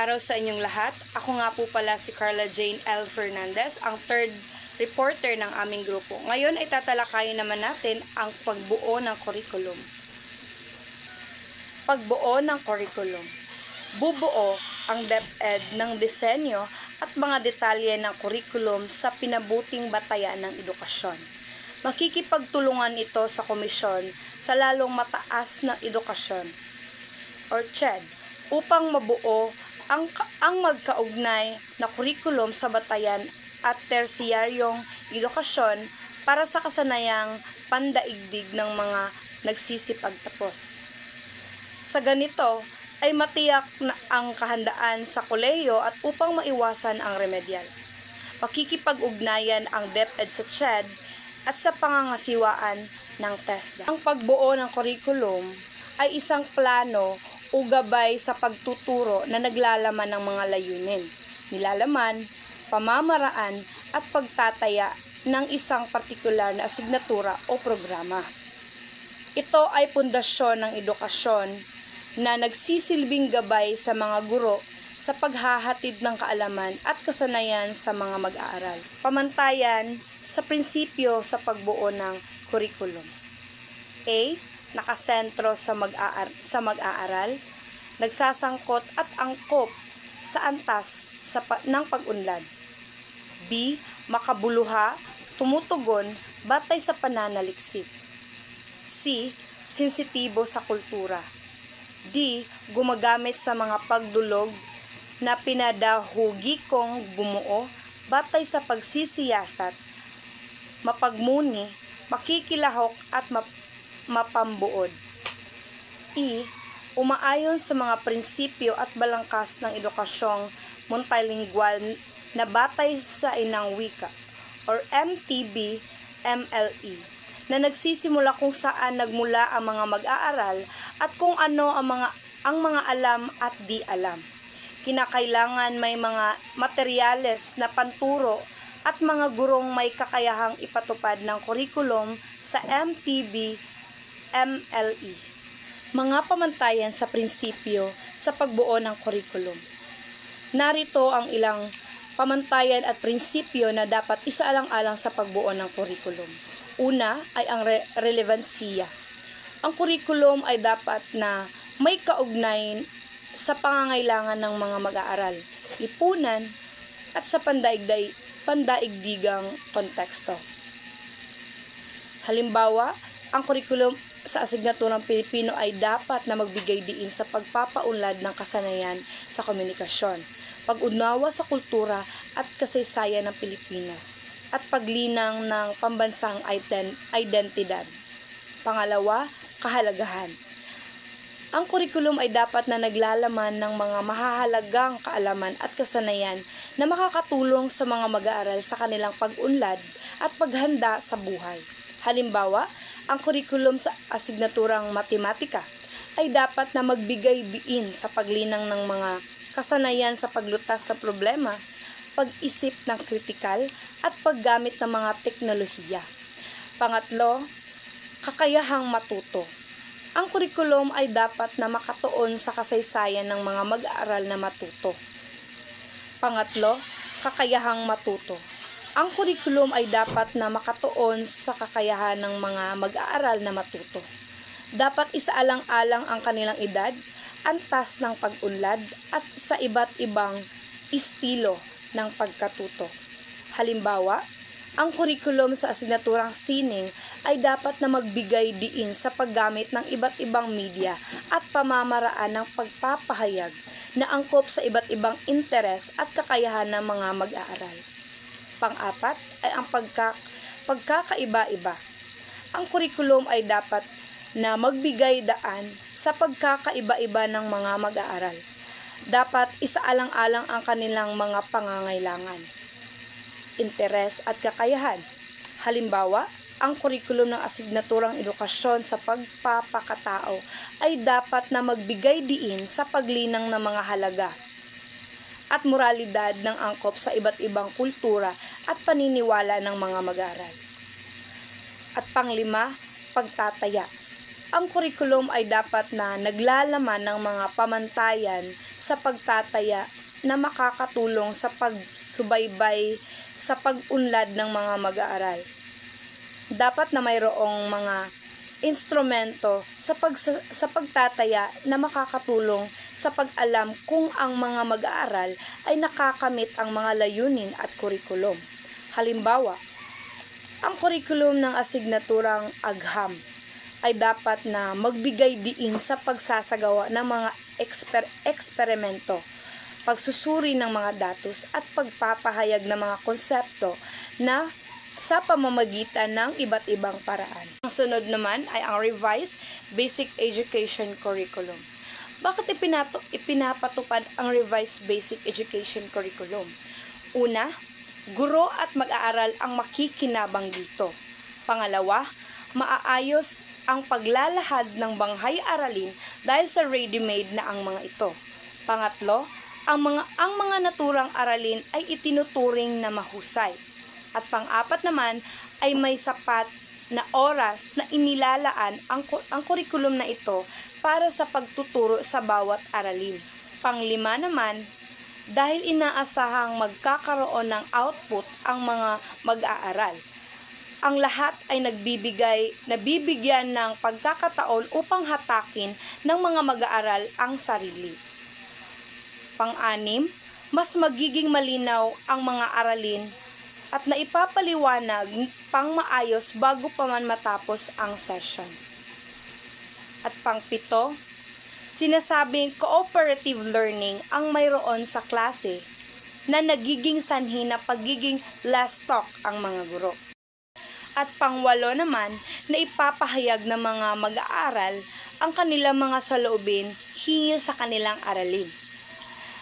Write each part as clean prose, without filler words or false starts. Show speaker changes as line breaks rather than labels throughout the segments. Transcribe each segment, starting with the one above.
araw sa inyong lahat. Ako nga po pala si Carla Jane L. Fernandez, ang third reporter ng aming grupo. Ngayon ay tatalakayin naman natin ang pagbuo ng curriculum. Pagbuo ng curriculum. Bubuo ang DepEd ng disenyo at mga detalye ng curriculum sa pinabuting batayan ng edukasyon. Makikipagtulungan ito sa komisyon sa lalong mataas na edukasyon or CHED upang mabuo ang magkaugnay na curriculum sa batayan at tersiyaryong edukasyon para sa kasanayang pandaigdig ng mga nagsisipagtapos. Sa ganito ay matiyak na ang kahandaan sa kolehiyo at upang maiwasan ang remedial. Pakikipag-ugnayan ang DepEd sa CHED at sa pangangasiwaan ng TESDA. Ang pagbuo ng curriculum ay isang plano o gabay sa pagtuturo na naglalaman ng mga layunin, nilalaman, pamamaraan at pagtataya ng isang partikular na asignatura o programa. Ito ay pundasyon ng edukasyon na nagsisilbing gabay sa mga guro sa paghahatid ng kaalaman at kasanayan sa mga mag-aaral. Pamantayan sa prinsipyo sa pagbuo ng curriculum. A. Nakasentro sa mag-aaral, nagsasangkot at angkop sa antas ng pag-unlad. B. Makabuluha, tumutugon, batay sa pananaliksik. C. Sensitibo sa kultura. D. Gumagamit sa mga pagdulog na pinadahugikong bumuo, batay sa pagsisiyasat, mapagmuni, makikilahok at mapambuod. E. Umaayon sa mga prinsipyo at balangkas ng edukasyong multilingual na batay sa inang wika or MTB-MLE na nagsisimula kung saan nagmula ang mga mag-aaral at kung ano ang mga alam at di alam. Kinakailangan may mga materyales na panturo at mga gurong may kakayahang ipatupad ng curriculum sa MTB-MLE. Mga pamantayan sa prinsipyo sa pagbuo ng curriculum. Narito ang ilang pamantayan at prinsipyo na dapat isaalang-alang sa pagbuo ng curriculum. Una ay ang relevansiya. Ang curriculum ay dapat na may kaugnayan sa pangangailangan ng mga mag-aaral, lipunan at sa pandaigdigang konteksto. Halimbawa, ang curriculum sa asignaturang Pilipino ay dapat na magbigay diin sa pagpapaunlad ng kasanayan sa komunikasyon, pag-unawa sa kultura at kasaysayan ng Pilipinas, at paglinang ng pambansang identidad. Pangalawa, kahalagahan. Ang curriculum ay dapat na naglalaman ng mga mahahalagang kaalaman at kasanayan na makakatulong sa mga mag-aaral sa kanilang pag-unlad at paghanda sa buhay. Halimbawa, ang curriculum sa asignaturang matematika ay dapat na magbigay diin sa paglinang ng mga kasanayan sa paglutas ng problema, pag-isip ng kritikal at paggamit ng mga teknolohiya. Pangatlo, kakayahang matuto. Ang curriculum ay dapat na makatuon sa kasaysayan ng mga mag-aaral na matuto. Pangatlo, kakayahang matuto. Ang curriculum ay dapat na makatuon sa kakayahan ng mga mag-aaral na matuto. Dapat isaalang-alang ang kanilang edad, antas ng pag-unlad at sa iba't ibang estilo ng pagkatuto. Halimbawa, ang curriculum sa asignaturang sining ay dapat na magbigay diin sa paggamit ng iba't ibang media at pamamaraan ng pagpapahayag na angkop sa iba't ibang interes at kakayahan ng mga mag-aaral. Pang-apat ay ang pagkakaiba-iba. Ang curriculum ay dapat na magbigay daan sa pagkakaiba-iba ng mga mag-aaral. Dapat isaalang-alang ang kanilang mga pangangailangan, interes at kakayahan. Halimbawa, ang curriculum ng asignaturang edukasyon sa pagpapakatao ay dapat na magbigay diin sa paglinang ng mga halaga at moralidad ng angkop sa iba't ibang kultura at paniniwala ng mga mag-aaral. At panglima, pagtataya. Ang curriculum ay dapat na naglalaman ng mga pamantayan sa pagtataya na makakatulong sa pagsubaybay sa pag-unlad ng mga mag-aaral. Dapat na mayroong mga instrumento sa pagtataya na makakatulong sa pag-alam kung ang mga mag-aaral ay nakakamit ang mga layunin at kurikulum. Halimbawa, ang kurikulum ng asignaturang agham ay dapat na magbigay diin sa pagsasagawa ng mga eksperimento, pagsusuri ng mga datos at pagpapahayag ng mga konsepto na sa pamamagitan ng iba't ibang paraan. Ang sunod naman ay ang Revised Basic Education Curriculum. Bakit ipinapatupad ang Revised Basic Education Curriculum? Una, guro at mag-aaral ang makikinabang dito. Pangalawa, maaayos ang paglalahad ng banghay-aralin dahil sa ready-made na ang mga ito. Pangatlo, ang mga naturang aralin ay itinuturing na mahusay. At pang-apat naman ay may sapat na oras na inilalaan ang kurikulum na ito para sa pagtuturo sa bawat aralin. Pang-lima naman, dahil inaasahang magkakaroon ng output ang mga mag-aaral. Ang lahat ay nabibigyan ng pagkakataon upang hatakin ng mga mag-aaral ang sarili. Pang-anim, mas magiging malinaw ang mga aralin at naipapaliwanag pang maayos bago pa man matapos ang session. At pang-pito, sinasabing cooperative learning ang mayroon sa klase na nagiging sanhi na pagiging last talk ang mga guro. At pang-walo naman, na ipapahayag ng mga mag-aaral ang kanilang mga saloobin hinggil sa kanilang aralin.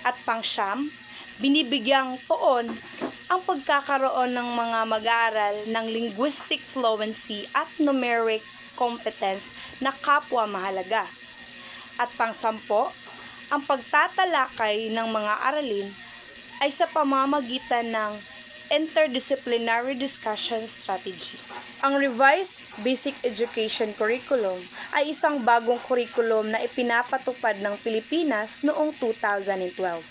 At pang-siyam, binibigyang poon ang pagkakaroon ng mga mag-aaral ng linguistic fluency at numeric competence na kapwa mahalaga. At pang-sampo, ang pagtatalakay ng mga aralin ay sa pamamagitan ng interdisciplinary discussion strategy. Ang Revised Basic Education Curriculum ay isang bagong kurikulum na ipinapatupad ng Pilipinas noong 2012.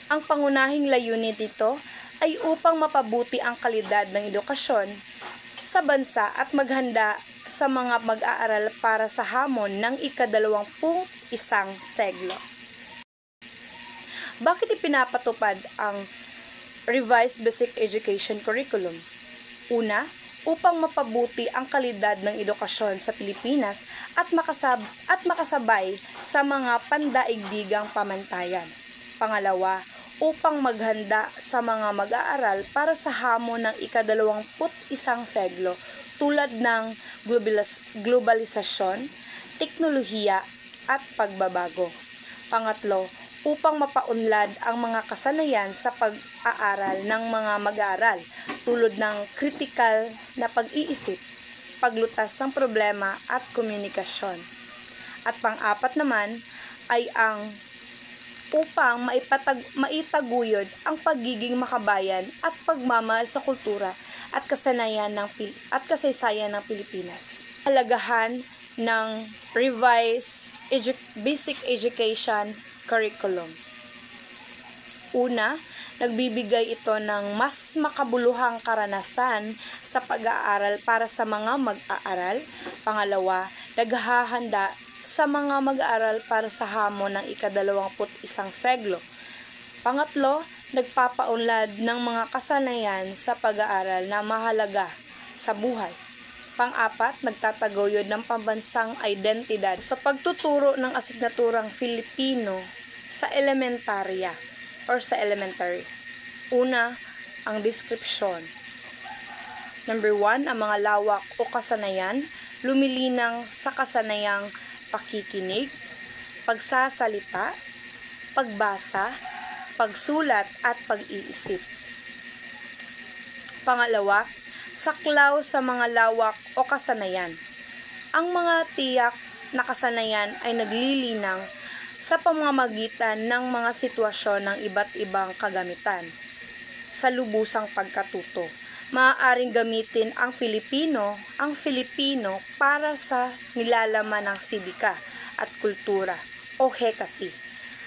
Ang pangunahing layunin nito ay upang mapabuti ang kalidad ng edukasyon sa bansa at maghanda sa mga mag-aaral para sa hamon ng ika-21 seglo. Bakit ipinapatupad ang Revised Basic Education Curriculum? Una, upang mapabuti ang kalidad ng edukasyon sa Pilipinas at makasabay sa mga pandaigdigang pamantayan. Pangalawa, upang maghanda sa mga mag-aaral para sa hamon ng ika-21 seglo tulad ng globalisasyon, teknolohiya at pagbabago. Pangatlo, upang mapaunlad ang mga kasanayan sa pag-aaral ng mga mag-aaral tulad ng kritikal na pag-iisip, paglutas ng problema at komunikasyon. At pang-apat naman ay ang upang maitaguyod ang pagiging makabayan at pagmamahal sa kultura at kasaysayan ng Pilipinas. Halagahan ng Revised Basic Education Curriculum. Una, nagbibigay ito ng mas makabuluhang karanasan sa pag-aaral para sa mga mag-aaral. Pangalawa, naghahanda sa mga mag-aaral para sa hamon ng ika-21 seglo. Pangatlo, nagpapaunlad ng mga kasanayan sa pag-aaral na mahalaga sa buhay. Pang-apat, nagtataguyod ng pambansang identidad sa pagtuturo ng asignaturang Filipino sa elementarya or sa elementary. Una, ang description. Number 1, ang mga lawak o kasanayan, lumilinang sa kasanayang pakikinig, pagsasalita, pagbasa, pagsulat at pag-iisip. Pangalawa, saklaw sa mga lawak o kasanayan. Ang mga tiyak na kasanayan ay naglilinang sa pamamagitan ng mga sitwasyon ng iba't ibang kagamitan. Sa lubusang pagkatuto, maaaring gamitin ang Filipino para sa nilalaman ng sibika at kultura o hekasi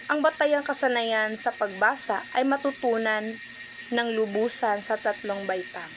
Ang batayang kasanayan sa pagbasa ay matutunan ng lubusan sa 3 baitang.